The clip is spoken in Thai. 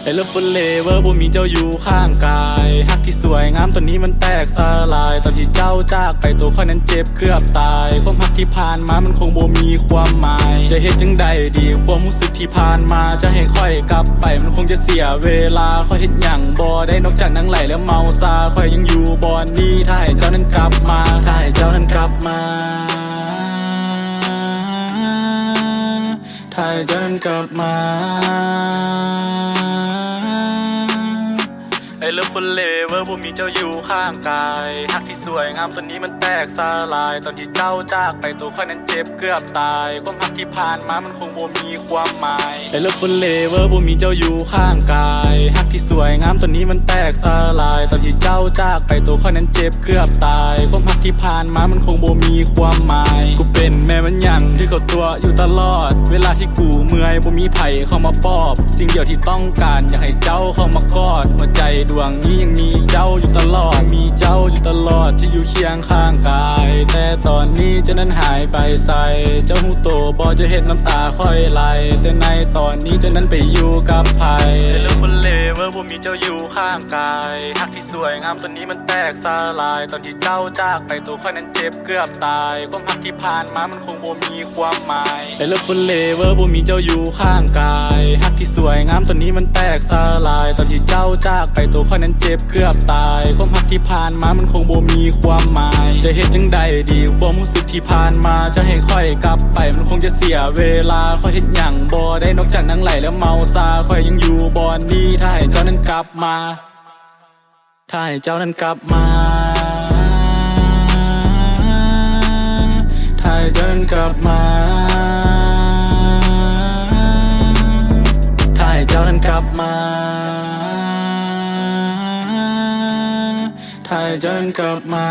ไอ้เลิฟฟุลเลเวอร์บ่มีเจ้าอยู่ข้างกายฮักที่สวยงามตอนนี้มันแตกสลายตอนที่เจ้าจากไปตัวค่อยนั้นเจ็บเกือบตายความฮักที่ผ่านมามันคงบ่มีความหมายจะเฮ็ดจังใดดีความรู้สึกที่ผ่านมาจะให้ค่อยกลับไปมันคงจะเสียเวลาค่อยเฮ็ดหยังบ่ได้นอกจากนั่งไหลแล้วเมาซาค่อยยังอยู่บ่อนนี้ถ้าให้เจ้านั้นกลับมาถ้าให้เจ้านั้นกลับมาถ้าให้เจ้านั้นกลับมาไอ้เลิฟฟุลเลเวอร์บ่มีเจ้าอยู่ข้างกายฮักที่สวยงามตอนนี้มันแตกสลายตอนที่เจ้าจากไปตัวค่อยนั้นเจ็บเกือบตายความฮักที่ผ่านมามันคงบ่มีความหมายไอ้เลิฟฟุลเลเวอร์บ่มีเจ้าอยู่ข้างกายฮักที่สวยงามตอนนี้มันแตกสลายตอนที่เจ้าจากไปตัวค่อยนั้นเจ็บเกือบตายความฮักที่ผ่านมามันคงบ่มีความหมายกูเป็นแม่มันยังที่เขาตัวอยู่ตลอดเวลาที่กูเมื่อยบ่มีไผเข้ามาปอบสิ่งเดียวที่ต้องการอยากให้เจ้าเข้ามากอดหัวใจดวงนี้ยังมีเจ้าอยู่ตลอดมีเจ้าอยู่ตลอดที่อยู่เคียงข้างกายแต่ตอนนี้เจ้านั้นหายไปใส่เจ้าหูโตบ่จะเห็นน้ำตาค่อยไหลแต่ในตอนนี้เจ้านั้นไปอยู่กับไผเลิฟฟุลเลเวอร์บ่มีเจ้าอยู่ข้างกายฮักที่สวยงามตอนนี้มันแตกสลายตอนที่เจ้าจากไปตัวค่อยนั้นเจ็บเกือบตายความฮักที่ผ่านมามันคงบ่มีความหมายเลิฟฟุลเลเวอร์บ่มีเจ้าอยู่ข้างกายฮักที่สวยงามตอนนี้มันแตกสลายตอนที่เจ้าจากไปตัวค่อยนั้นเจ็บเกือบตายความฮักที่ผ่านมามันคงบ่มีความหมายจะเฮ็ดจังใดดีความรู้สึกที่ผ่านมาจะให้ค่อยกลับไปมันคงจะเสียเวลาค่อยเฮ็ดหยังบ่ได้นอกจากนั่งไหลแล้วเมาซาค่อยยังอยู่บ่อนนี้ถ้าให้เจ้านั้นกลับมาถ้าให้เจ้านั้นกลับมาถ้าให้เจ้านั้นกลับมาถ้าให้เจ้านั้นกลับมาถ้าให้เจ้านั้นกลับมา